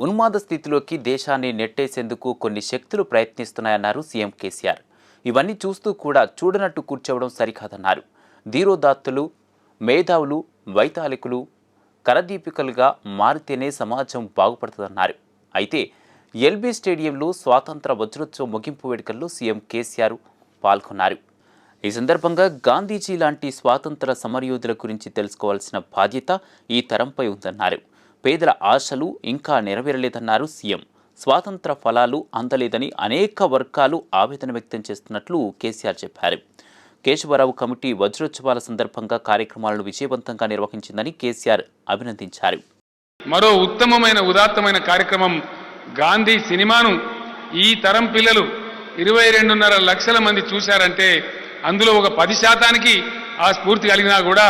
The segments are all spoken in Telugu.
ఉన్మాద స్థితిలోకి దేశాన్ని నెట్టేసేందుకు కొన్ని శక్తులు ప్రయత్నిస్తున్నాయన్నారు సీఎం కేసీఆర్. ఇవన్నీ చూస్తూ కూడా చూడనట్టు కూర్చోవడం సరికాదన్నారు. ధీరోదాత్తులు, మేధావులు, వైతాళికులు కరదీపికలుగా మారితేనే సమాజం బాగుపడుతుందన్నారు. అయితే ఎల్బీ స్టేడియంలో స్వాతంత్ర వజ్రోత్సవ ముగింపు వేడుకల్లో సీఎం కేసీఆర్ పాల్గొన్నారు. ఈ సందర్భంగా గాంధీజీ లాంటి స్వాతంత్ర సమరయోధుల గురించి తెలుసుకోవాల్సిన బాధ్యత ఈ తరంపై ఉందన్నారు. పేదల ఆశలు ఇంకా నెరవేరలేదన్నారు సీఎం. స్వాతంత్ర ఫలాలు అందలేదని అనేక వర్గాలు ఆవేదన వ్యక్తం చేస్తున్నట్లు కేసీఆర్ చెప్పారు. కేశవరావు కమిటీ వజ్రోత్సవాల సందర్భంగా కార్యక్రమాలను విజయవంతంగా నిర్వహించిందని కేసీఆర్ అభినందించారు. మరో ఉత్తమమైన ఉదాత్తమైన కార్యక్రమం గాంధీ సినిమాను ఈ తరం పిల్లలు 22.5 లక్షల మంది చూశారంటే అందులో ఒక 10% ఆ స్ఫూర్తి కలిగినా కూడా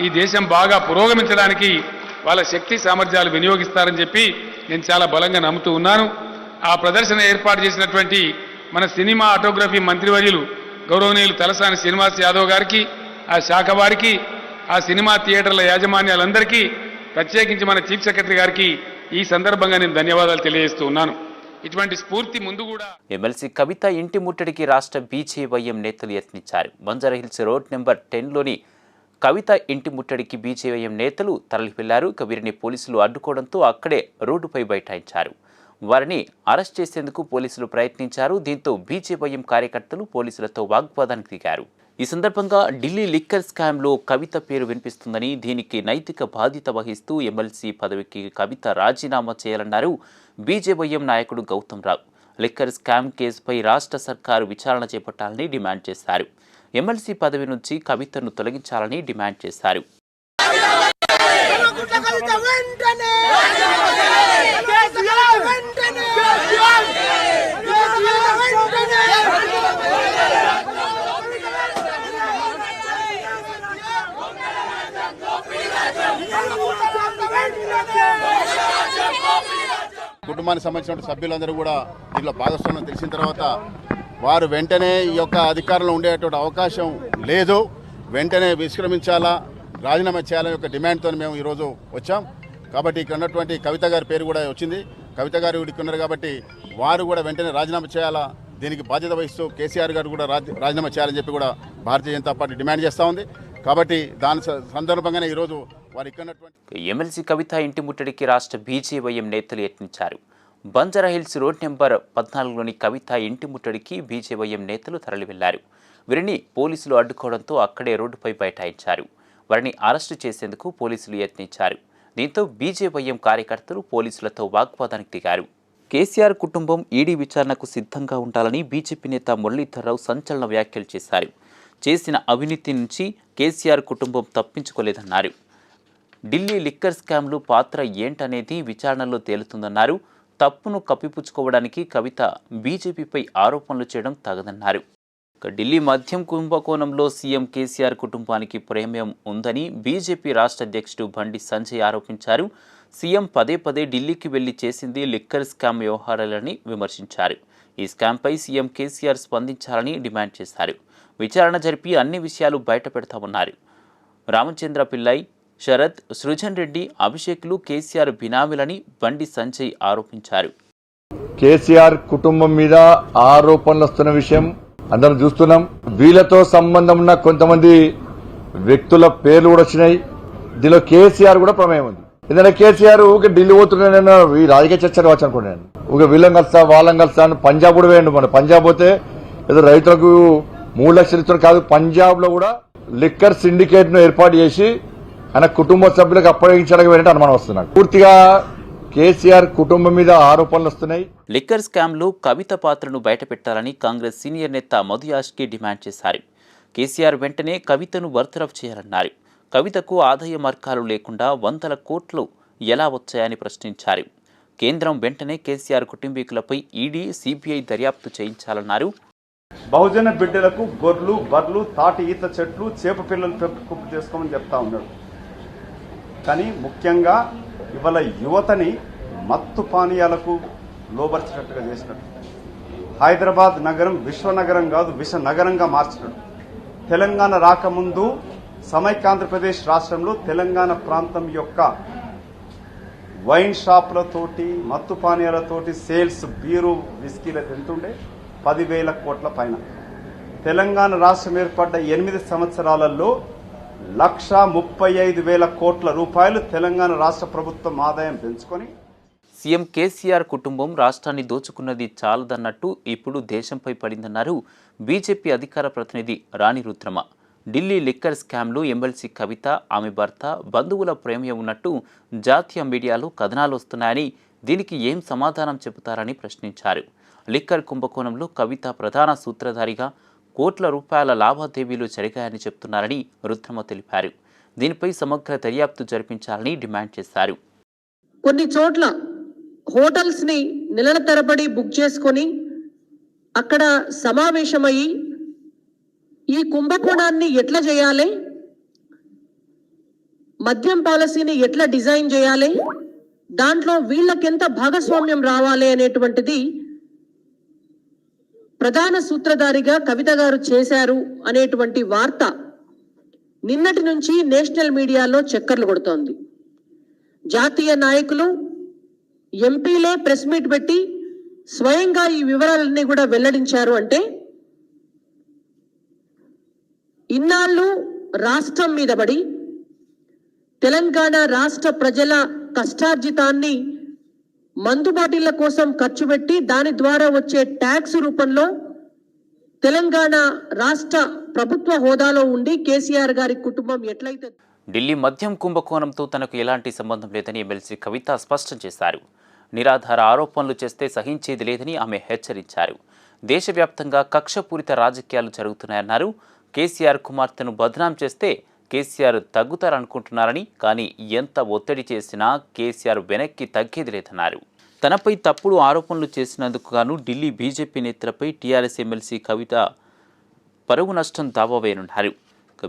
ఈ దేశం బాగా పురోగమించడానికి వాళ్ళ శక్తి సామర్థ్యాలు వినియోగిస్తారని చెప్పి నేను చాలా బలంగా నమ్ముతూ ఉన్నాను. ఆ ప్రదర్శన ఏర్పాటు చేసినటువంటి మన సినిమా ఆటోగ్రఫీ మంత్రివర్యులు గౌరవనీయులు తలసాని శ్రీనివాస్ యాదవ్ గారికి, ఆ శాఖ వారికి, ఆ సినిమా థియేటర్ల యాజమాన్యాలందరికీ, ప్రత్యేకించి మన చీఫ్ సెక్రటరీ గారికి ఈ సందర్భంగా నేను ధన్యవాదాలు తెలియజేస్తూ ఉన్నాను. ఇటువంటి స్ఫూర్తి ముందు కూడా ఎమ్మెల్సీ కవిత ఇంటి ముట్టడికి రాష్ట్ర బీజేవైఎం నేతలు యత్నించారు. బంజారాహిల్స్ రోడ్ నెంబర్ 10లోని కవిత ఇంటి ముట్టడికి బీజేవైఎం నేతలు తరలి వెళ్లారు. వీరిని పోలీసులు అడ్డుకోవడంతో అక్కడే రోడ్డుపై బైఠాయించారు. వారిని అరెస్ట్ చేసేందుకు పోలీసులు ప్రయత్నించారు. దీంతో బీజేవైఎం కార్యకర్తలు పోలీసులతో వాగ్వాదానికి దిగారు. ఈ సందర్భంగా ఢిల్లీ లిక్కర్ స్కామ్లో కవిత పేరు వినిపిస్తుందని, దీనికి నైతిక బాధ్యత వహిస్తూ ఎమ్మెల్సీ పదవికి కవిత రాజీనామా చేయాలన్నారు బీజేవైఎం నాయకుడు గౌతమ్ రావు. లిక్కర్ స్కామ్ కేసుపై రాష్ట్ర సర్కారు విచారణ చేపట్టాలని డిమాండ్ చేశారు. ఎమ్మెల్సీ పదవి నుంచి కవితను తొలగించాలని డిమాండ్ చేశారు. కుటుంబానికి సంబంధించిన సభ్యులందరూ కూడా దీనిలో భాగస్వామ్యం తెలిసిన తర్వాత వారు వెంటనే ఈ యొక్క అధికారంలో ఉండేటువంటి అవకాశం లేదు, వెంటనే విశ్రమించాలా, రాజీనామా చేయాలనే యొక్క డిమాండ్తో మేము ఈరోజు వచ్చాం. కాబట్టి ఇక్కడ ఉన్నటువంటి కవిత గారి పేరు కూడా వచ్చింది. కవిత గారు ఇక్కడ ఉన్నారు కాబట్టి వారు కూడా వెంటనే రాజీనామా చేయాలా, దీనికి బాధ్యత వహిస్తూ కేసీఆర్ గారు కూడా రాజీనామా చేయాలని చెప్పి కూడా భారతీయ జనతా పార్టీ డిమాండ్ చేస్తూ ఉంది. కాబట్టి దాని సందర్భంగానే ఈరోజు వారు ఇక్కడ ఎమ్మెల్సీ కవిత ఇంటి ముట్టడికి రాష్ట్ర బీజేవైఎం నేతలు యత్నించారు. బంజారాహిల్స్ రోడ్ నెంబర్ 14లోని కవిత ఇంటి ముట్టడికి బీజేవైఎం నేతలు తరలి వెళ్లారు. వీరిని పోలీసులు అడ్డుకోవడంతో అక్కడే రోడ్డుపై బైఠాయించారు. వారిని అరెస్టు చేసేందుకు పోలీసులు యత్నించారు. దీంతో బీజేవైఎం కార్యకర్తలు పోలీసులతో వాగ్వాదానికి దిగారు. కేసీఆర్ కుటుంబం ఈడీ విచారణకు సిద్ధంగా ఉండాలని బీజేపీ నేత మురళీధర్రావు సంచలన వ్యాఖ్యలు చేశారు. చేసిన అవినీతి నుంచి కేసీఆర్ కుటుంబం తప్పించుకోలేదన్నారు. ఢిల్లీ లిక్కర్ స్కామ్లు పాత్ర ఏంటనేది విచారణలో తేలుతుందన్నారు. తప్పును కప్పిపుచ్చుకోవడానికి కవిత బీజేపీపై ఆరోపణలు చేయడం తగదన్నారు. ఢిల్లీ మద్యం కుంభకోణంలో సీఎం కేసీఆర్ కుటుంబానికి ప్రమేయం ఉందని బీజేపీ రాష్ట్ర అధ్యక్షుడు బండి సంజయ్ ఆరోపించారు. సీఎం పదే ఢిల్లీకి వెళ్లి చేసింది లిక్కర్ స్కామ్ వ్యవహారాలని విమర్శించారు. ఈ స్కామ్పై సీఎం కేసీఆర్ స్పందించాలని డిమాండ్ చేశారు. విచారణ జరిపి అన్ని విషయాలు బయట పెడతామన్నారు. రామచంద్ర పిల్లై, శరత్, సృజన్ రెడ్డి, అభిషేక్లు కేసీఆర్ బినామీలని బండి సంజయ్ ఆరోపించారు. కేసీఆర్ కుటుంబం మీద ఆరోపణలు వస్తున్న విషయం అందరం చూస్తున్నాం. వీళ్ళతో సంబంధం ఉన్న కొంతమంది వ్యక్తుల పేర్లు కూడా వచ్చినాయి. దీనిలో కేసీఆర్ కూడా ప్రమేయం ఉంది. ఎందుకంటే కేసీఆర్ ఊకే ఢిల్లీ పోతున్నాను, ఈ రాజకీయ చర్చలు వచ్చి అనుకున్నాను. ఊకే వీళ్ళని కలుస్తా వాళ్ళని కలుస్తా అని పంజాబ్ కూడా వేయండి. మన పంజాబ్ పోతే ఏదో రైతులకు 3 లక్షలు ఇస్తున్నారు కాదు, పంజాబ్ లో కూడా లిక్కర్ సిండికేట్ ను ఏర్పాటు చేసి ఆయన కుటుంబ సభ్యులకు అప్పగించడానికి వెళ్ళి అనుమానం వస్తున్నాడు. పూర్తిగా కేసీఆర్ కుటుంబం మీద ఆరోపణలు వస్తున్నాయి. లిక్కర్ స్కామ్లో కవిత పాత్రను బయటపెట్టాలని కాంగ్రెస్ సీనియర్ నేత మధు యాష్కి డిమాండ్ చేశారు. కేసీఆర్ వెంటనే కవితను బర్తరఫ్ చేయాలన్నారు. కవితకు ఆదాయ మార్గాలు లేకుండా 100 కోట్లు ఎలా వచ్చాయని ప్రశ్నించారు. కేంద్రం వెంటనే కేసీఆర్ కుటుంబీకులపై ఈడీ, సిబిఐ దర్యాప్తు చేయించాలన్నారు. బహుజన బిడ్డలకు గొర్రెలు, బర్రెలు, తాటి ఈత చెట్లు, చేప పిల్లలు పెంపు చేసుకోమని చెప్తా ఉన్నాడు. కానీ ముఖ్యంగా ఇవాళ యువతని మత్తు పానీయాలకు లోబర్చినట్టుగా చేసినట్టు, హైదరాబాద్ నగరం విశ్వనగరం కాదు విష నగరంగా మార్చినట్టు. తెలంగాణ రాకముందు సమైక్యాంధ్రప్రదేశ్ రాష్ట్రంలో తెలంగాణ ప్రాంతం యొక్క వైన్ షాపులతోటి మత్తు పానీయాలతోటి సేల్స్ బీరు విస్కీలకు ఎంతుండే 10,000 కోట్ల పైన. తెలంగాణ రాష్ట్రం ఏర్పడ్డ 8 సంవత్సరాలలో 1,35,000 కోట్ల రూపాయలు తెలంగాణ రాష్ట్ర ప్రభుత్వం ఆదాయం పెంచుకొని సీఎం కేసీఆర్ కుటుంబం రాష్ట్రాన్ని దోచుకున్నది చాలదన్నట్టు ఇప్పుడు దేశంపై పడిందన్నారు బీజేపీ అధికార ప్రతినిధి రాణి రుద్రమ. ఢిల్లీ లిక్కర్ స్కామ్లో ఎమ్మెల్సీ కవిత, ఆమె భర్త, బంధువుల ప్రమేయం ఉన్నట్టు జాతీయ మీడియాలో కథనాలు వస్తున్నాయని, దీనికి ఏం సమాధానం చెబుతారని ప్రశ్నించారు. లిక్కర్ కుంభకోణంలో కవిత ప్రధాన సూత్రధారిగా కోట్ల రూపాయల లావాదేవీలు జరిగాయని చెప్తున్నారని రుద్రమ తెలిపారు. దీనిపై సమగ్ర దర్యాప్తు జరిపించాలని డిమాండ్ చేశారు. కొన్ని చోట్ల హోటల్స్ ని నెలల తరబడి బుక్ చేసుకొని అక్కడ సమావేశమయ్యి ఈ కుంభకోణాన్ని ఎట్లా చేయాలి, మద్యం పాలసీని ఎట్లా డిజైన్ చేయాలి, దాంట్లో వీళ్ళకెంత భాగస్వామ్యం రావాలి అనేటువంటిది ప్రధాన సూత్రధారిగా కవిత గారు చేశారు అనేటువంటి వార్త నిన్నటి నుంచి నేషనల్ మీడియాలో చక్కర్లు కొడుతోంది. జాతీయ నాయకులు, ఎంపీలే ప్రెస్ మీట్ పెట్టి స్వయంగా ఈ వివరాలన్నీ కూడా వెల్లడించారు అంటే ఇన్నాళ్ళు రాష్ట్రం మీద పడి తెలంగాణ రాష్ట్ర ప్రజల కష్టార్జితాన్ని మందు బాటిళ్ల కోసం ఖర్చు పెట్టి దాని ద్వారా వచ్చే ట్యాక్స్ రూపంలో తెలంగాణ రాష్ట్ర ప్రభుత్వ హోదాలో ఉండి కేసీఆర్ గారి కుటుంబం ఎట్లయితే ఢిల్లీ మద్యం కుంభకోణంతో తనకు ఎలాంటి సంబంధం లేదని ఎమ్మెల్సీ కవిత స్పష్టం చేశారు. నిరాధార ఆరోపణలు చేస్తే సహించేది లేదని ఆమె హెచ్చరించారు. దేశవ్యాప్తంగా కక్షపూరిత రాజకీయాలు జరుగుతున్నాయన్నారు. కేసీఆర్ కుమార్తెను బదనాం చేస్తే కేసీఆర్ తగ్గుతారనుకుంటున్నారని, కానీ ఎంత ఒత్తిడి చేసినా కేసీఆర్ వెనక్కి తగ్గేది లేదన్నారు. తనపై తప్పుడు ఆరోపణలు చేసినందుకు గాను ఢిల్లీ బీజేపీ నేతలపై టీఆర్ఎస్ ఎమ్మెల్సీ కవిత పరువు నష్టం దావా వేయనున్నారు.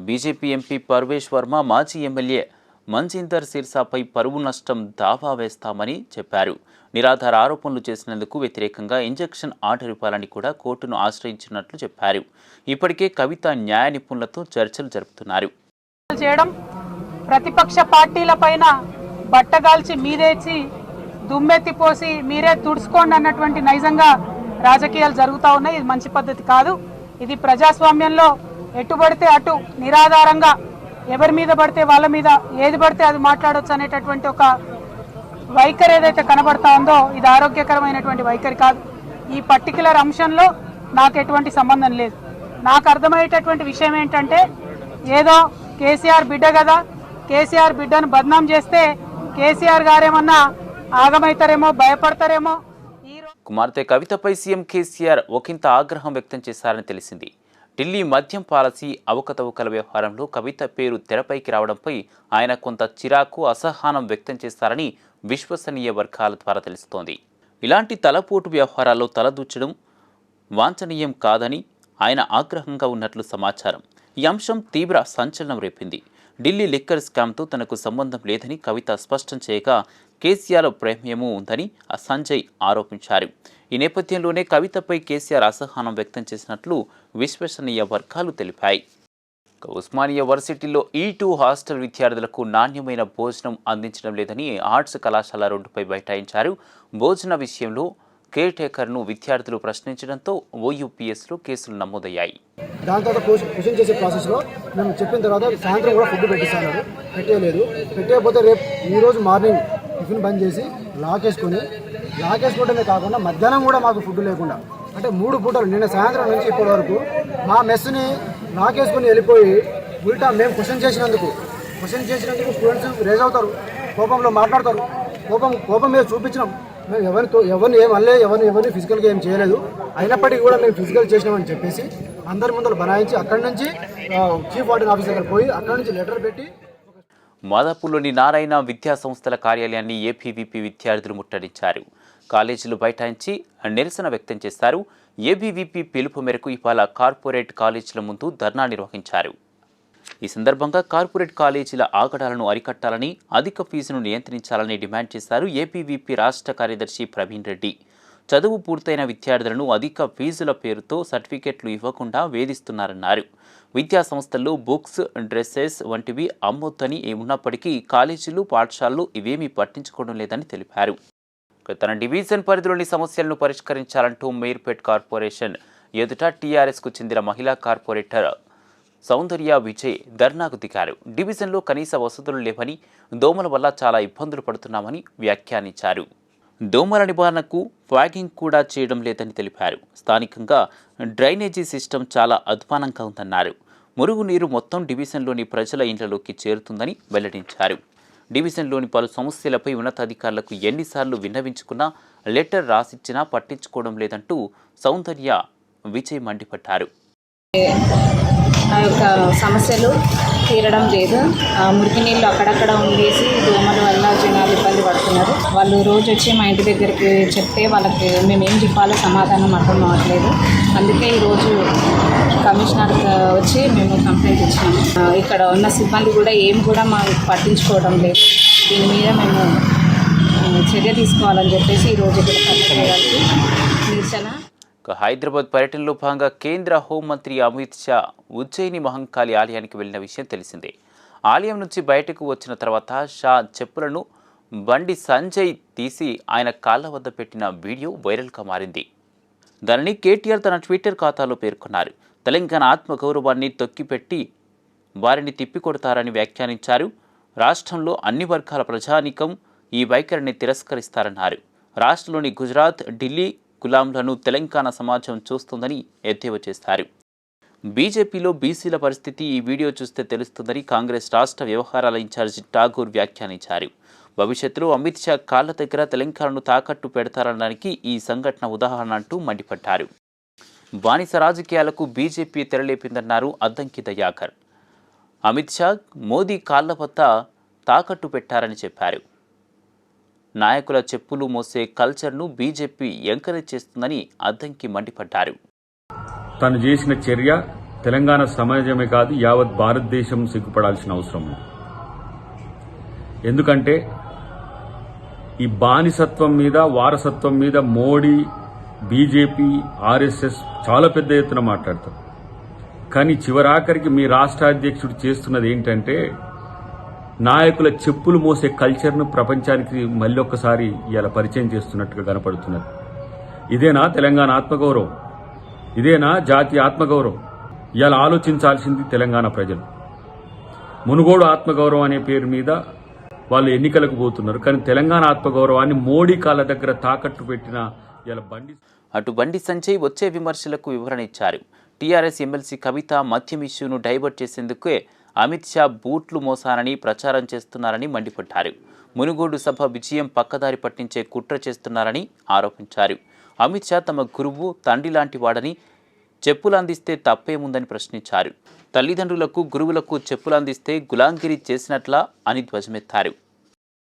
బీజేపీ ఎంపీ పర్వేష్ వర్మ, మాజీ ఎమ్మెల్యే మంజీందర్ సిర్సాపై పరువు నష్టం దావా వేస్తామని చెప్పారు. నిరాధార ఆరోపణలు చేసినందుకు వ్యతిరేకంగా ఇంజెక్షన్ ఆర్డర్ ఇవ్వాలని కూడా కోర్టును ఆశ్రయించినట్లు చెప్పారు. ఇప్పటికే కవిత న్యాయ నిపుణులతో చర్చలు జరుపుతున్నారు. చేయడం, ప్రతిపక్ష పార్టీల పైన బట్టగాల్చి మీదేచి దుమ్మెత్తిపోసి మీరే తుడుచుకోండి అన్నటువంటి నైజంగా రాజకీయాలు జరుగుతూ ఉన్నాయి. ఇది మంచి పద్ధతి కాదు. ఇది ప్రజాస్వామ్యంలో ఎటుబడితే అటు నిరాధారంగా ఎవరి మీద పడితే వాళ్ళ మీద ఏది పడితే అది మాట్లాడొచ్చు అనేటటువంటి ఒక వైఖరి ఏదైతే కనబడతా ఉందో ఇది ఆరోగ్యకరమైనటువంటి వైఖరి కాదు. ఈ పర్టికులర్ అంశంలో నాకు ఎటువంటి సంబంధం లేదు. నాకు అర్థమయ్యేటటువంటి విషయం ఏంటంటే, ఏదో కేసీఆర్ బిడ్డ కదా, కేసీఆర్ బిడ్డను బదనాం చేస్తే కేసీఆర్ గారేమన్నా ఆగమవుతారేమో, భయపడతారేమో. కుమార్తె కవితపై సీఎం కేసీఆర్ ఒకంత ఆగ్రహం వ్యక్తం చేశారని తెలిసింది. ఢిల్లీ మద్యం పాలసీ అవకతవకల వ్యవహారంలో కవిత పేరు తెరపైకి రావడంపై ఆయన కొంత చిరాకు, అసహనం వ్యక్తం చేస్తారని విశ్వసనీయ వర్గాల ద్వారా తెలుస్తోంది. ఇలాంటి తలపోటు వ్యవహారాల్లో తలదూర్చడం వాంఛనీయం కాదని ఆయన ఆగ్రహంగా ఉన్నట్లు సమాచారం. ఈ అంశం తీవ్ర సంచలనం రేపింది. ఢిల్లీ లిక్కర్ స్కామ్తో తనకు సంబంధం లేదని కవిత స్పష్టం చేయగా కేసీఆర్ ప్రమేయమూ ఉందని సంజయ్ ఆరోపించారు. ఈ నేపథ్యంలోనే కవితపై కేసీఆర్ అసహనం వ్యక్తం చేసినట్లు విశ్వసనీయ వర్గాలు తెలిపాయి. ఉస్మానియా వర్సిటీలో E2 హాస్టల్ విద్యార్థులకు నాణ్యమైన భోజనం అందించడం లేదని ఆర్ట్స్ కళాశాల రోడ్డుపై బైఠాయించారు. భోజన విషయంలో కేర్ టేకర్ను విద్యార్థులు ప్రశ్నించడంతో OUPSలో కేసులు నమోదయ్యాయి. దాని తర్వాత క్వశ్చన్ చేసే ప్రాసెస్లో మేము చెప్పిన తర్వాత సాయంత్రం కూడా ఫుడ్ పెట్టిస్తాను, పెట్టేయలేదు. పెట్టేయకపోతే రేపు ఈరోజు మార్నింగ్ టిఫిన్ బంద్ చేసి లాకేసుకోవడమే కాకుండా మధ్యాహ్నం కూడా మాకు ఫుడ్ లేకుండా, అంటే 3 పూటలు నిన్న సాయంత్రం నుంచి ఇప్పటి వరకు మా మెస్ని లాకేసుకుని వెళ్ళిపోయి ఉల్టా మేము క్వశ్చన్ చేసినందుకు స్టూడెంట్స్ రేజ్ అవుతారు, కోపంలో మాట్లాడతారు. కోపం మీద చూపించినాం. మేము ఎవరిని ఏం అనలేదు, ఎవరిని ఫిజికల్గా ఏం చేయలేదు. అయినప్పటికీ కూడా మేము ఫిజికల్ చేసినామని చెప్పేసి అందరి ముందర బనాయించి అక్కడి నుంచి చీఫ్ వార్డెన్ ఆఫీస్ దగ్గర పోయి అక్కడి నుంచి లెటర్ పెట్టి మాదాపూర్లోని నారాయణ విద్యా సంస్థల కార్యాలయాన్ని ఏబీవీపీ విద్యార్థులు ముట్టడించారు. కాలేజీలు బైఠాయించి నిరసన వ్యక్తం చేశారు. ఏబీవీపీ పిలుపు మేరకు ఇవాళ కార్పొరేట్ కాలేజీల ముందు ధర్నా నిర్వహించారు. ఈ సందర్భంగా కార్పొరేట్ కాలేజీల ఆగడాలను అరికట్టాలని, అధిక ఫీజును నియంత్రించాలని డిమాండ్ చేశారు. ఏబీవీపీ రాష్ట్ర కార్యదర్శి ప్రవీణ్ రెడ్డి చదువు పూర్తయిన విద్యార్థులను అధిక ఫీజుల పేరుతో సర్టిఫికెట్లు ఇవ్వకుండా వేధిస్తున్నారన్నారు. విద్యా సంస్థల్లో బుక్స్, డ్రెస్సెస్ వంటివి అమ్మొద్దని ఉన్నప్పటికీ కాలేజీలు, పాఠశాలలు ఇవేమీ పట్టించుకోవడం లేదని తెలిపారు. తన డివిజన్ పరిధిలోని సమస్యలను పరిష్కరించాలంటూ మీర్పేట్ కార్పొరేషన్ ఎదుట టీఆర్ఎస్కు చెందిన మహిళా కార్పొరేటర్ సౌందర్య విజయ్ ధర్నాకు దిగారు. డివిజన్లో కనీస వసతులు లేవని, దోమల వల్ల చాలా ఇబ్బందులు పడుతున్నామని వ్యాఖ్యానించారు. దోమల నివారణకు ఫ్యాగింగ్ కూడా చేయడం లేదని తెలిపారు. స్థానికంగా డ్రైనేజీ సిస్టమ్ చాలా అధ్వానంగా ఉందన్నారు. మురుగునీరు మొత్తం డివిజన్లోని ప్రజల ఇండ్లలోకి చేరుతుందని వెల్లడించారు. డివిజన్లోని పలు సమస్యలపై ఉన్నతాధికారులకు ఎన్నిసార్లు విన్నవించుకున్నా, లెటర్ రాసిచ్చినా పట్టించుకోవడం లేదంటూ సౌందర్య విజయ్ మండిపడ్డారు. ఆ యొక్క సమస్యలు తీరడం లేదు. మురికి నీళ్ళు అక్కడక్కడ ఉండేసి దోమల వల్ల జనాలు ఇబ్బంది పడుతున్నారు. వాళ్ళు రోజు వచ్చి మా ఇంటి దగ్గరికి చెప్తే వాళ్ళకి మేమేం చెప్పాలో సమాధానం అర్థం అవ్వట్లేదు. అందుకే ఈరోజు కమిషనర్ వచ్చి మేము కంప్లైంట్ ఇచ్చాము. ఇక్కడ ఉన్న సిబ్బంది కూడా ఏం కూడా మాకు పట్టించుకోవడం లేదు. దీని మీద మేము చర్య తీసుకోవాలని చెప్పేసి ఈరోజు ఇక్కడ కలెక్టర్ గారికి నిరసన. హైదరాబాద్ పర్యటనలో భాగంగా కేంద్ర హోంమంత్రి అమిత్ షా ఉజ్జయిని మహంకాళి ఆలయానికి వెళ్లిన విషయం తెలిసిందే. ఆలయం నుంచి బయటకు వచ్చిన తర్వాత షా చెప్పులను బండి సంజయ్ తీసి ఆయన కాళ్ల వద్ద పెట్టిన వీడియో వైరల్గా మారింది. దానిని కేటీఆర్ తన ట్విట్టర్ ఖాతాలో పేర్కొన్నారు. తెలంగాణ ఆత్మగౌరవాన్ని తొక్కిపెట్టి వారిని తిప్పికొడతారని వ్యాఖ్యానించారు. రాష్ట్రంలో అన్ని వర్గాల ప్రజానీకం ఈ వైఖరిని తిరస్కరిస్తారన్నారు. రాష్ట్రంలోని గుజరాత్, ఢిల్లీ గులాంలను తెలంగాణ సమాజం చూస్తుందని ఎద్దేవా చేశారు. బీజేపీలో బీసీల పరిస్థితి ఈ వీడియో చూస్తే తెలుస్తుందని కాంగ్రెస్ రాష్ట్ర వ్యవహారాల ఇన్ఛార్జి ఠాగూర్ వ్యాఖ్యానించారు. భవిష్యత్తులో అమిత్ షా కాళ్ల దగ్గర తెలంగాణను తాకట్టు పెడతారనడానికి ఈ సంఘటన ఉదాహరణ అంటూ మండిపడ్డారు. బానిస రాజకీయాలకు బీజేపీ తెరలేపిందన్నారు అద్దంకి దయాకర్. అమిత్ షా మోదీ కాళ్ల వద్ద తాకట్టు పెట్టారని చెప్పారు. నాయకుల చెప్పులు మోసే కల్చర్ను బీజేపీ ఎంకరేజ్ చేస్తుందని అద్దంకి మండిపడ్డారు. తను చేసిన చర్య తెలంగాణ సమాజమే కాదు, యావత్ భారతదేశం సిగ్గుపడాల్సిన అవసరం ఉంది. ఎందుకంటే ఈ బానిసత్వం మీద, వారసత్వం మీద మోడీ, బీజేపీ, ఆర్ఎస్ఎస్ చాలా పెద్ద ఎత్తున మాట్లాడతారు. కానీ చివరాఖరికి మీ రాష్ట్ర అధ్యక్షుడు చేస్తున్నది ఏంటంటే నాయకుల చెప్పులు మోసే కల్చర్ను ప్రపంచానికి మళ్ళీ ఒక్కసారి ఇలా పరిచయం చేస్తున్నట్టుగా కనపడుతున్నది. ఇదేనా తెలంగాణ ఆత్మగౌరవం? ఇదేనా జాతీయ ఆత్మగౌరవం? ఇలా ఆలోచించాల్సింది తెలంగాణ ప్రజలు. మునుగోడు ఆత్మగౌరవం అనే పేరు మీద వాళ్ళు ఎన్నికలకు పోతున్నారు. కానీ తెలంగాణ ఆత్మగౌరవాన్ని మోడీ కాళ్ళ దగ్గర తాకట్టు పెట్టిన ఇలా అటు బండి సంజయ్ వచ్చే విమర్శలకు వివరణ ఇచ్చారు. టీఆర్ఎస్ ఎమ్మెల్సీ కవిత మద్యం ఇష్యూను డైవర్ట్ చేసేందుకే అమిత్ షా బూట్లు మోసానని ప్రచారం చేస్తున్నారని మండిపడ్డారు. మునుగోడు సభ విజయం పక్కదారి పట్టించే కుట్ర చేస్తున్నారని ఆరోపించారు. అమిత్ షా తమ గురువు, తండ్రి లాంటి వాడని, చెప్పులు అందిస్తే తప్పేముందని ప్రశ్నించారు. తల్లిదండ్రులకు, గురువులకు చెప్పులు అందిస్తే గులాంగిరి చేసినట్లా అని ధ్వజమెత్తారు.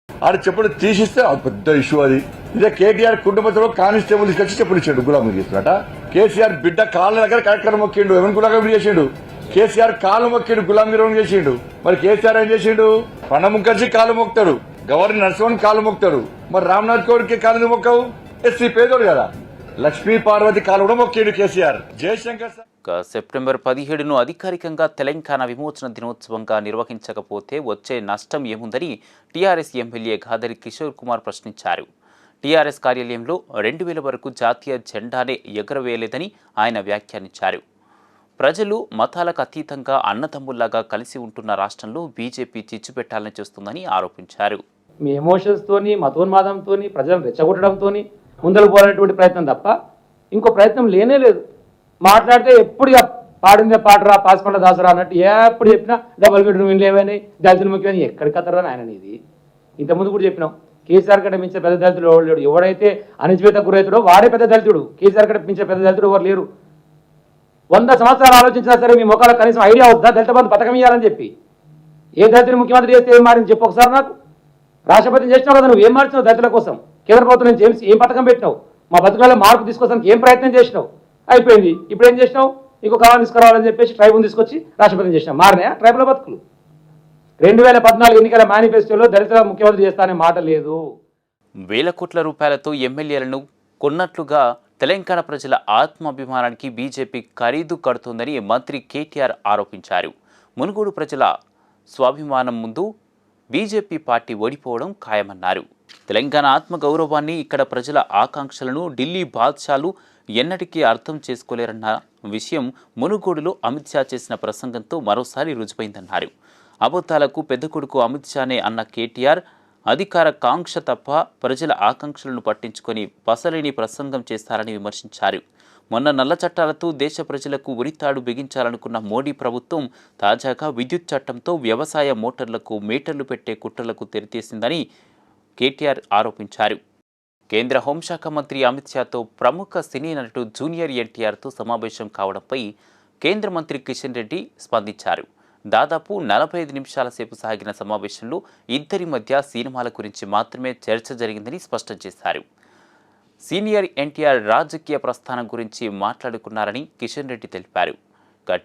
ఆడ చెప్పులు తీసిస్తే పెద్ద ఇష్యూ అది. ఇదే కేటీఆర్ కుటుంబంలో కానిస్టేబుల్ తీసుకొచ్చి చెప్పులు ఇచ్చాడు, గులాంగిరి చేస్తున్నట. కేసీఆర్ బిడ్డ కాళ్ళ దగ్గర కార్యక్రమం మొక్కిండు, ఎవరిని గులాంగిరి చేసిండు? కేసీఆర్ కాలు మొక్కిండు, గులాంగిరి చేసిండు. మరి కేసీఆర్ ఏం చేసిండు? ప్రణబ్ ముఖర్జీ కాలు మొక్తాడు, గవర్నర్ నరసింహన్ కాలు మొక్తాడు. మరి రామ్నాథ్ కోవిడ్కి కాలు మొక్కవు? ఎస్సీ పేదోడు కదా. లక్ష్మీ పార్వతి కాలు కూడా మొక్కిండు కేసీఆర్. జయశంకర్ సెప్టెంబర్ 17ను అధికారికంగా తెలంగాణ విమోచన దినోత్సవంగా నిర్వహించకపోతే వచ్చే నష్టం ఏముందని టీఆర్ఎస్ ఎమ్మెల్యే ఘాదరి కిషోర్ కుమార్ ప్రశ్నించారు. టీఆర్ఎస్ కార్యాలయంలో 2000 వరకు జాతీయ జెండానే ఎగరవేయలేదని ఆయన వ్యాఖ్యానించారు. ప్రజలు మతాలకు అతీతంగా అన్నదమ్ముల్లాగా కలిసి ఉంటున్న రాష్ట్రంలో బీజేపీ చిచ్చుపెట్టాలని చూస్తుందని ఆరోపించారు. మీ ఎమోషన్స్తోని, మతోన్మాదంతోని, ప్రజలను రెచ్చగొట్టడంతో ముందలు పోలేటువంటి ప్రయత్నం తప్ప ఇంకో ప్రయత్నం లేనే లేదు. మాట్లాడితే ఎప్పుడు పాడిందే పాటరా, పాసిపండ్ల దాసరా అన్నట్టు ఎప్పుడు చెప్పినా డబుల్ బెడ్రూమ్ ఇండ్లు ఏమైనా, దళితులు ముఖ్యమైన ఎక్కడికి అతరా ఆయన. ఇది ఇంతకుముందు కూడా చెప్పినాం. కేసీఆర్ కంటే మించే పెద్ద దళితుడు ఎవరు లేడు. ఎవడైతే అణచివేత గురైతుడో వాడే పెద్ద దళితుడు. కేసీఆర్ కంటే మించే పెద్ద దళితుడు ఎవరు లేరు. 100 సంవత్సరాలు ఆలోచించినా సరే మీ ముఖాలకు కనీసం ఐడియా వద్దా దళిత బంధు పథకం ఇవ్వాలని చెప్పి? ఏ దళితుని ముఖ్యమంత్రి చేస్తే ఏం మారింది చెప్పు ఒకసారి నాకు. రాష్ట్రపతిని చేసినావు కదా, నువ్వు ఏం మార్చినావు దళితుల కోసం? కేంద్ర ప్రభుత్వం నుంచి ఏం పథకం పెట్టినావు? మా బతుకులలో మార్పు తీసుకొస్తానికి ఏం ప్రయత్నం చేసినావు? అయిపోయింది. ఇప్పుడు ఏం చేసినావు? ఇంకో కాలం తీసుకురావాలని చెప్పేసి ట్రైబుల్ తీసుకొచ్చి రాష్ట్రపతిని చేసినావు. మారినాయా ట్రైబుల బతుకులు? 2014 ఎన్నికల మేనిఫెస్టోలో దళితుల ముఖ్యమంత్రి చేస్తానే మాట లేదు. వేల కోట్ల రూపాయలతో ఎమ్మెల్యేలను కొన్నట్లుగా తెలంగాణ ప్రజల ఆత్మాభిమానానికి బీజేపీ ఖరీదు కడుతోందని మంత్రి కేటీఆర్ ఆరోపించారు. మునుగోడు ప్రజల స్వాభిమానం ముందు బీజేపీ పార్టీ ఓడిపోవడం ఖాయమన్నారు. తెలంగాణ ఆత్మగౌరవాన్ని, ఇక్కడ ప్రజల ఆకాంక్షలను ఢిల్లీ బాద్షాలు ఎన్నటికీ అర్థం చేసుకోలేరన్న విషయం మునుగోడులో అమిత్ షా చేసిన ప్రసంగంతో మరోసారి రుజువైందన్నారు. అబద్ధాలకు పెద్ద కొడుకు అమిత్ షానే అన్న కేటీఆర్ అధికార కాంక్ష తప్ప ప్రజల ఆకాంక్షలను పట్టించుకొని పసలేని ప్రసంగం చేస్తారని విమర్శించారు. మొన్న నల్ల చట్టాలతో దేశ ప్రజలకు ఉరితాడు బిగించాలనుకున్న మోడీ ప్రభుత్వం తాజాగా విద్యుత్ చట్టంతో వ్యవసాయ మోటార్లకు మీటర్లు పెట్టే కుట్రలకు తెరితీసిందని కేటీఆర్ ఆరోపించారు. కేంద్ర హోంశాఖ మంత్రి అమిత్ షాతో ప్రముఖ సినీ నటుడు జూనియర్ ఎన్టీఆర్తో సమావేశం కావడంపై కేంద్ర మంత్రి కిషన్ రెడ్డి స్పందించారు. దాదాపు 45 నిమిషాల సేపు సాగిన సమావేశంలో ఇద్దరి మధ్య సినిమాల గురించి మాత్రమే చర్చ జరిగిందని స్పష్టం చేశారు. సీనియర్ ఎన్టీఆర్ రాజకీయ ప్రస్థానం గురించి మాట్లాడుకున్నారని కిషన్ రెడ్డి తెలిపారు.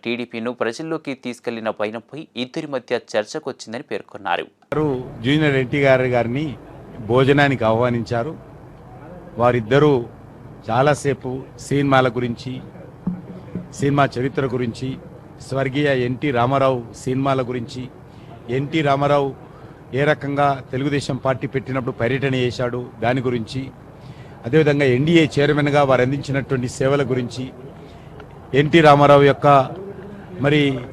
టీడీపీను ప్రజల్లోకి తీసుకెళ్లిన పైనపై ఇద్దరి మధ్య చర్చకొచ్చిందని పేర్కొన్నారు. జూనియర్ ఎన్టీఆర్ గారిని భోజనానికి ఆహ్వానించారు. వారిద్దరూ చాలాసేపు సినిమాల గురించి, సినిమా చరిత్ర గురించి, స్వర్గీయ ఎన్టీ రామారావు సినిమాల గురించి, ఎన్టీ రామారావు ఏ రకంగా తెలుగుదేశం పార్టీ పెట్టినప్పుడు పర్యటన చేశాడు దాని గురించి, అదేవిధంగా ఎన్డీఏ చైర్మన్గా వారు అందించినటువంటి సేవల గురించి, ఎన్టీ రామారావు యొక్క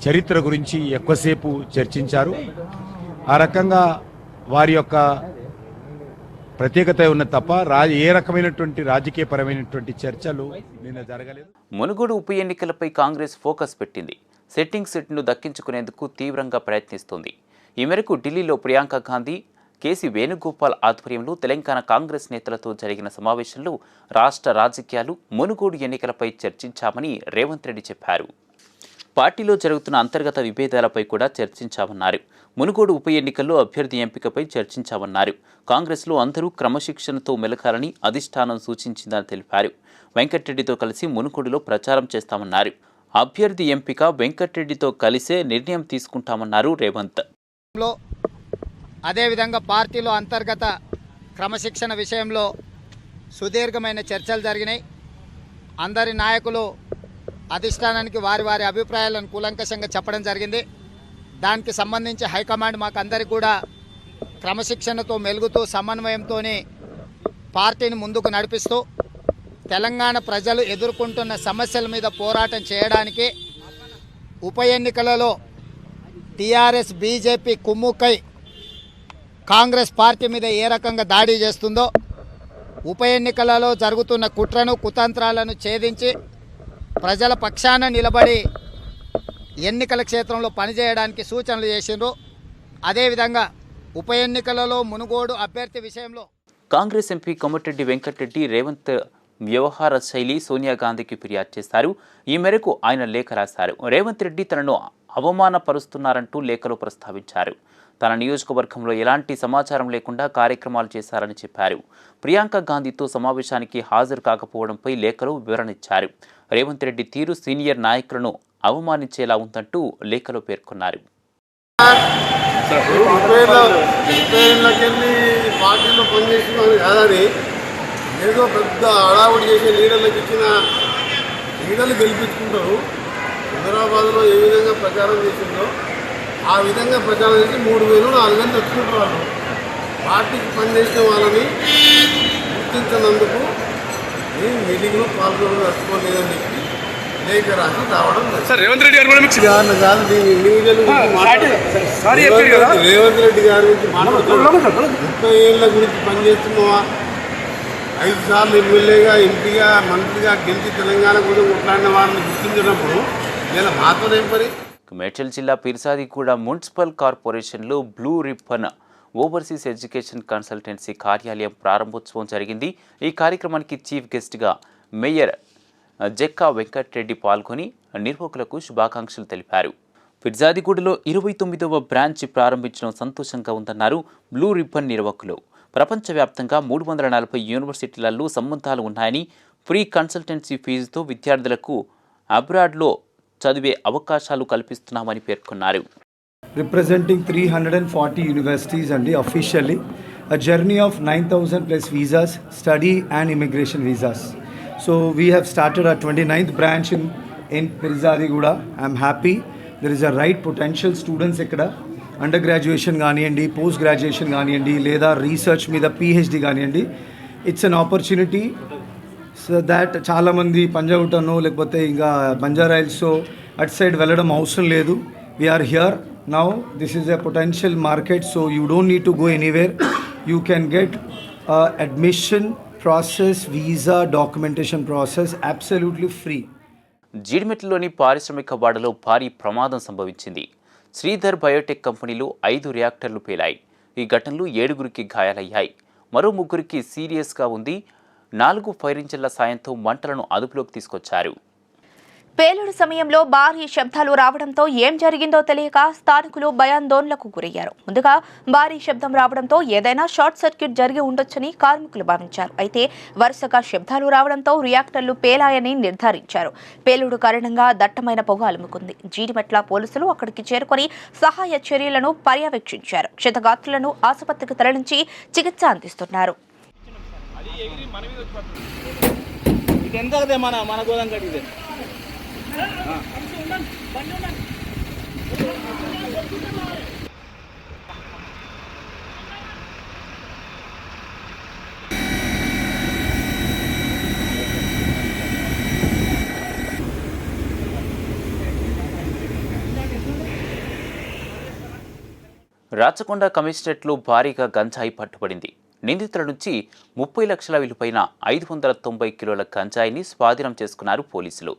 చరిత్ర గురించి ఎక్కువసేపు చర్చించారు. ఆ రకంగా వారి యొక్క ప్రత్యేకత ఉన్న తప్ప ఏ రకమైనటువంటి రాజకీయపరమైనటువంటి చర్చలు నిన్న జరగలేదు. మునుగోడు ఉప ఎన్నికలపై కాంగ్రెస్ ఫోకస్ పెట్టింది. సెట్టింగ్ సీట్ను దక్కించుకునేందుకు తీవ్రంగా ప్రయత్నిస్తోంది. ఈ మేరకు ఢిల్లీలో ప్రియాంక గాంధీ, కేసీ వేణుగోపాల్ ఆధ్వర్యంలో తెలంగాణ కాంగ్రెస్ నేతలతో జరిగిన సమావేశంలో రాష్ట్ర రాజకీయాలు, మునుగోడు ఎన్నికలపై చర్చించామని రేవంత్ రెడ్డి చెప్పారు. పార్టీలో జరుగుతున్న అంతర్గత విభేదాలపై కూడా చర్చించామన్నారు. మునుగోడు ఉప ఎన్నికల్లో అభ్యర్థి ఎంపికపై చర్చించామన్నారు. కాంగ్రెస్లో అందరూ క్రమశిక్షణతో మెలకాలని అధిష్టానం సూచించిందని తెలిపారు. వెంకటరెడ్డితో కలిసి మునుగోడులో ప్రచారం చేస్తామన్నారు. అభ్యర్థి ఎంపిక వెంకటరెడ్డితో కలిసే నిర్ణయం తీసుకుంటామన్నారు రేవంత్. అదేవిధంగా పార్టీలో అంతర్గత క్రమశిక్షణ విషయంలో సుదీర్ఘమైన చర్చలు జరిగినాయి. అందరి నాయకులు అధిష్టానానికి వారి వారి అభిప్రాయాలను కూలంకషంగా చెప్పడం జరిగింది. దానికి సంబంధించి హైకమాండ్ మాకు అందరికీ కూడా క్రమశిక్షణతో మెలుగుతూ సమన్వయంతో పార్టీని ముందుకు నడిపిస్తూ తెలంగాణ ప్రజలు ఎదుర్కొంటున్న సమస్యల మీద పోరాటం చేయడానికి ఉప ఎన్నికలలో టీఆర్ఎస్ బీజేపీ కుమ్ముక్కై కాంగ్రెస్ పార్టీ మీద ఏ రకంగా దాడి చేస్తుందో, ఉప ఎన్నికలలో జరుగుతున్న కుట్రను కుతంత్రాలను ఛేదించి ప్రజల పక్షాన నిలబడి ఎన్నికల క్షేత్రంలో పనిచేయడానికి సూచనలు చేసిండ్రు. అదేవిధంగా ఉప ఎన్నికలలో మునుగోడు అభ్యర్థి విషయంలో కాంగ్రెస్ ఎంపీ కోమటిరెడ్డి వెంకటరెడ్డి రేవంత్ వ్యవహార శైలి సోనియా గాంధీకి ఫిర్యాదు చేశారు. ఈ మేరకు ఆయన లేఖ రాశారు. రేవంత్ రెడ్డి తనను అవమానపరుస్తున్నారంటూ లేఖలో ప్రస్తావించారు. తన నియోజకవర్గంలో ఎలాంటి సమాచారం లేకుండా కార్యక్రమాలు చేశారని చెప్పారు. ప్రియాంక గాంధీతో సమావేశానికి హాజరు కాకపోవడంపై లేఖలో వివరణ ఇచ్చారు. రేవంత్ రెడ్డి తీరు సీనియర్ నాయకులను అవమానించేలా ఉందంటూ లేఖలో పేర్కొన్నారు. పార్టీలో పనిచేస్తున్నాను కాదని ఏదో పెద్ద హడావుడి చేసే లీడర్లకు ఇచ్చిన లీడర్లు గెలిపించుకుంటారు. హైదరాబాద్లో ఏ విధంగా ప్రచారం చేసిందో ఆ విధంగా ప్రచారం చేసి 3,000, 4,000 తెచ్చుకుంటారు. వాళ్ళు పార్టీకి పనిచేసిన వాళ్ళని గుర్తించినందుకు నేను మీటింగ్లో పాల్గొనదలుచుకోలేదని చెప్పి లేఖ రాసి రావడం. రేవంత్ రెడ్డి గారు గురించి మాట్లాడుతున్నారు. 30 ఏళ్ళ గురించి పనిచేస్తున్నావా? 5 సార్లు ఎమ్మెల్యేగా, ఎంపీగా, మంత్రిగా గెలిచి తెలంగాణ కోసం కొట్లాడిన వారిని గుర్తించినప్పుడు నేను మాతో ఏం పని? మేడ్చల్ జిల్లా పిర్సాదిగూడ మున్సిపల్ కార్పొరేషన్లో blue ribbon overseas education consultancy కార్యాలయం ప్రారంభోత్సవం జరిగింది. ఈ కార్యక్రమానికి చీఫ్ గెస్ట్గా మేయర్ జక్కా వెంకటరెడ్డి పాల్గొని నిర్వాహకులకు శుభాకాంక్షలు తెలిపారు. పిర్సాదిగూడలో 29వ బ్రాంచ్ ప్రారంభించడం సంతోషంగా ఉందన్నారు బ్లూ రిబ్బన్ నిర్వాహకులు. ప్రపంచవ్యాప్తంగా 340 యూనివర్సిటీలలో సంబంధాలు ఉన్నాయని, ఫ్రీ కన్సల్టెన్సీ ఫీజుతో విద్యార్థులకు అబ్రాడ్లో చదివే అవకాశాలు కల్పిస్తున్నామని పేర్కొన్నారు. Representing 340 universities and officially a journey of 9,000 plus visas, study and immigration visas. So we have started our 29th branch in Pirzadiguda. I'm happy. There is a right potential students ikkada. Under graduation కానివ్వండి, పోస్ట్ గ్రాడ్యుయేషన్ కానివ్వండి, లేదా రీసెర్చ్ మీద పిహెచ్డి కానివ్వండి, it's an opportunity. So that చాలామంది పంజాగుట్టనో లేకపోతే ఇంకా బంజారా హిల్స్ అటు సైడ్ వెళ్ళడం అవసరం లేదు. We're here now. This is a potential market. So you don't need to go anywhere. You can get admission process, visa, documentation process absolutely free. జీడిమెట్లలోని పారిశ్రామిక వాడలో భారీ ప్రమాదం సంభవించింది. శ్రీధర్ బయోటెక్ కంపెనీలో 5 రియాక్టర్లు పేలాయి. ఈ ఘటనలో 7గురికి గాయాలయ్యాయి. మరో 3గురికి సీరియస్గా ఉంది. 4 ఫైర్ ఇంజిన్ల సాయంతో మంటలను అదుపులోకి తీసుకొచ్చారు. పేలుడు సమయంలో భారీ శబ్దాలు రావడంతో ఏం జరిగిందో తెలియక స్థానికులు భయాందోళనకు గురయ్యారు. ముందుగా భారీ శబ్దం రావడంతో ఏదైనా షార్ట్ సర్క్యూట్ జరిగి ఉండొచ్చని కార్మికులు భావించారు. అయితే వరుసగా శబ్దాలు రావడంతో రియాక్టర్లు పేలాయని నిర్ధారించారు. పేలుడు కారణంగా దట్టమైన పొగ అలుముకుంది. జీడిమెట్ల పోలీసులు అక్కడికి చేరుకొని సహాయ చర్యలను పర్యవేక్షించారు. క్షతగాత్రులను ఆసుపత్రికి తరలించి చికిత్స అందిస్తున్నారు. రాచకొండ కమిషనరేట్లో భారీగా గంజాయి పట్టుబడింది. నిందితుల నుంచి 30 లక్షల విలువైన 590 కిలోల గంజాయిని స్వాధీనం చేసుకున్నారు పోలీసులు.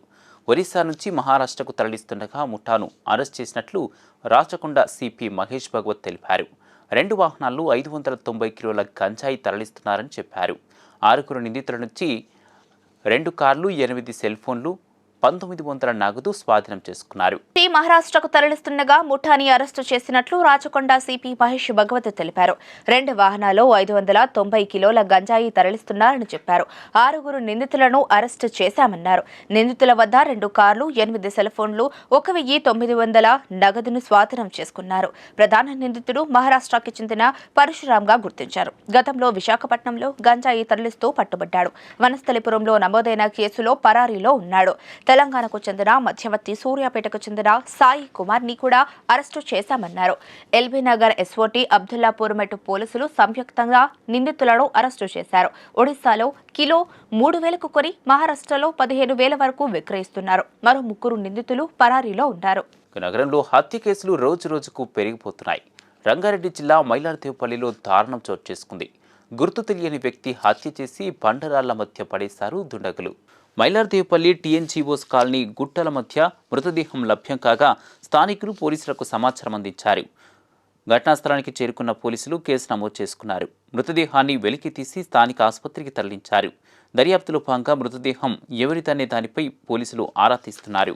ఒరిస్సా నుంచి మహారాష్ట్రకు తరలిస్తుండగా ముఠాను అరెస్ట్ చేసినట్లు రాచకొండ సిపి మహేష్ భగవత్ తెలిపారు. 2 వాహనాల్లో 590 కిలోల గంజాయి తరలిస్తున్నారని చెప్పారు. 6 నిందితుల నుంచి 2 కార్లు, 8 సెల్ ఫోన్లు, 1900 నగదు స్వాధీనం చేసుకున్నారు. మహారాష్ట్రకు తరలిస్తుండగా ముఠాని అరెస్టు చేసినట్లు రాచకొండ సిపి మహేష్ భగవత్ తెలిపారు. 2 వాహనాల్లో 590 కిలోల గంజాయి తరలిస్తున్నారని చెప్పారు. 6 నిందితులను అరెస్టు చేశామన్నారు. నిందితుల వద్ద 2 కార్లు, 8 సెల్ ఫోన్లు, 1900 నగదును స్వాధీనం చేసుకున్నారు. ప్రధాన నిందితుడు మహారాష్ట్రకి చెందిన పరశురాంగా గుర్తించారు. గతంలో విశాఖపట్నంలో గంజాయి తరలిస్తూ పట్టుబడ్డాడు. వనస్థలిపురంలో నమోదైన కేసులో పరారీలో ఉన్నాడు. తెలంగాణకు చెందిన మధ్యవర్తి సూర్యాపేటకు చెందిన సాయి కుమార్ ని కూడా అరెస్టు చేశామన్నారు. ఎల్బీ నగర్ ఎస్ఓటీ అబ్దుల్లాపూర్ మెట్టు పోలీసులు సంయుక్తంగా నిందితులను అరెస్టు చేశారు. ఒడిశాలో కిలో 3,000కు కొని మహారాష్ట్రలో 15,000 వరకు విక్రయిస్తున్నారు. మరో 3 నిందితులు పరారీలో ఉన్నారు. నగరంలో హత్య కేసులు రోజురోజుకు పెరిగిపోతున్నాయి. రంగారెడ్డి జిల్లా మైలార్దేవపల్లిలో దారుణం చోటు చేసుకుంది. గుర్తు తెలియని వ్యక్తి హత్య చేసి బండరాళ్ల మధ్య పడేశారు దుండగులు. మైలార్దేవపల్లి టీఎన్జీఓస్ కాలనీ గుట్టల మధ్య మృతదేహం లభ్యం కాగా స్థానికులు పోలీసులకు సమాచారం అందించారు. ఘటనా స్థలానికి చేరుకున్న పోలీసులు కేసు నమోదు చేసుకున్నారు. మృతదేహాన్ని వెలికి తీసి స్థానిక ఆసుపత్రికి తరలించారు. దర్యాప్తులో భాగంగా మృతదేహం ఎవరిదనే దానిపై పోలీసులు ఆరా తీస్తున్నారు.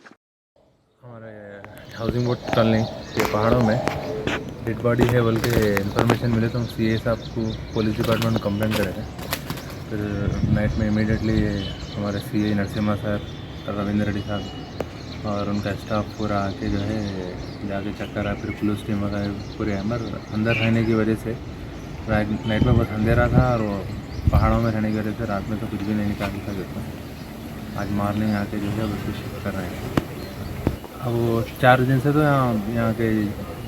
हाउसिंग बोर्ड कॉलोनी के पहाड़ों में डेड बॉडी है बोल के इन्फॉर्मेशन मिले तो सीए साहब को पुलिस डिपार्टमेंट में कंप्लेंट करे थे. फिर नाइट में इमीडिएटली हमारे सीए नरसिम्हा सर, रविंद्र रेड्डी साहब और उनका स्टाफ पूरा आके जो है जाके चेक करा. फिर पुलिस टीम वगैरह पूरे अंदर रहने की वजह से नाइट में बहुत अंधेरा था और वो पहाड़ों में रहने की वजह से रात में तो कुछ भी नहीं निकाल सकते. आज मॉर्निंग आके जो है उसको शिफ्ट कर रहे हैं. अब वो 4 दिन से तो यहाँ के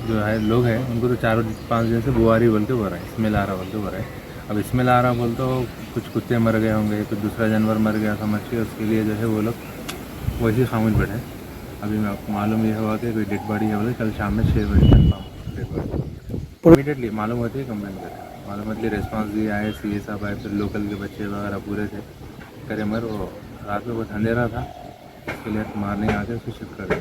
जो है लोग हैं उनको तो 4-5 दिन से बुआरी बोल के बोल रहे हैं, स्मेल आ रहा बोल के बोल रहे हैं. अब स्मेल आ रहा बोल तो कुछ कुत्ते मर गए होंगे, कुछ दूसरा जानवर मर गया समझ के उसके लिए जो है वो लोग वैसे खामोश बैठे. अभी मैं आपको मालूम ये हुआ कि कोई डेड बॉडी है बोले कल शाम में 6 बजे तक डेड बॉडी इमीडिएटली मालूम होती है कंप्लेंट करें. मालूम होती है रिस्पॉन्स भी आए, सीए साहब आए, फिर लोकल के बच्चे वगैरह पूरे थे करे. मगर वो रात में बहुत अंधेरा था.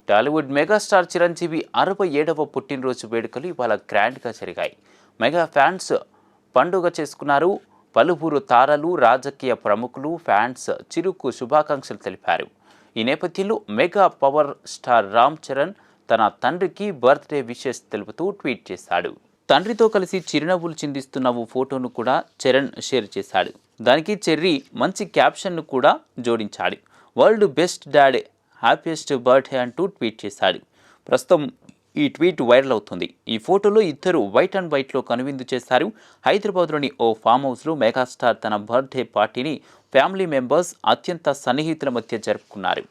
టాలీవుడ్ మెగాస్టార్ చిరంజీవి 67వ పుట్టినరోజు వేడుకలు ఇవాళ గ్రాండ్గా జరిగాయి. మెగా ఫ్యాన్స్ పండుగ చేసుకున్నారు. పలువురు తారలు, రాజకీయ ప్రముఖులు ఫ్యాన్స్ చిరుకు శుభాకాంక్షలు తెలిపారు. ఈ నేపథ్యంలో mega power star Ram Charan తన తండ్రికి బర్త్డే విషెస్ తెలుపుతూ ట్వీట్ చేశాడు. తండ్రితో కలిసి చిరునవ్వులు చిందిస్తున్న ఓ ఫోటోను కూడా చరణ్ షేర్ చేశాడు. దానికి చెర్రీ మంచి క్యాప్షన్ను కూడా జోడించాడు. World best dad happiest birthday అంటూ ట్వీట్ చేశాడు. ప్రస్తుతం ఈ ట్వీట్ వైరల్ అవుతుంది. ఈ ఫోటోలో ఇద్దరు వైట్ అండ్ వైట్లో కనువిందు చేశారు. హైదరాబాద్లోని ఓ ఫామ్ హౌస్లో మెగాస్టార్ తన బర్త్డే పార్టీని ఫ్యామిలీ మెంబర్స్ అత్యంత సన్నిహితుల మధ్య జరుపుకున్నారు.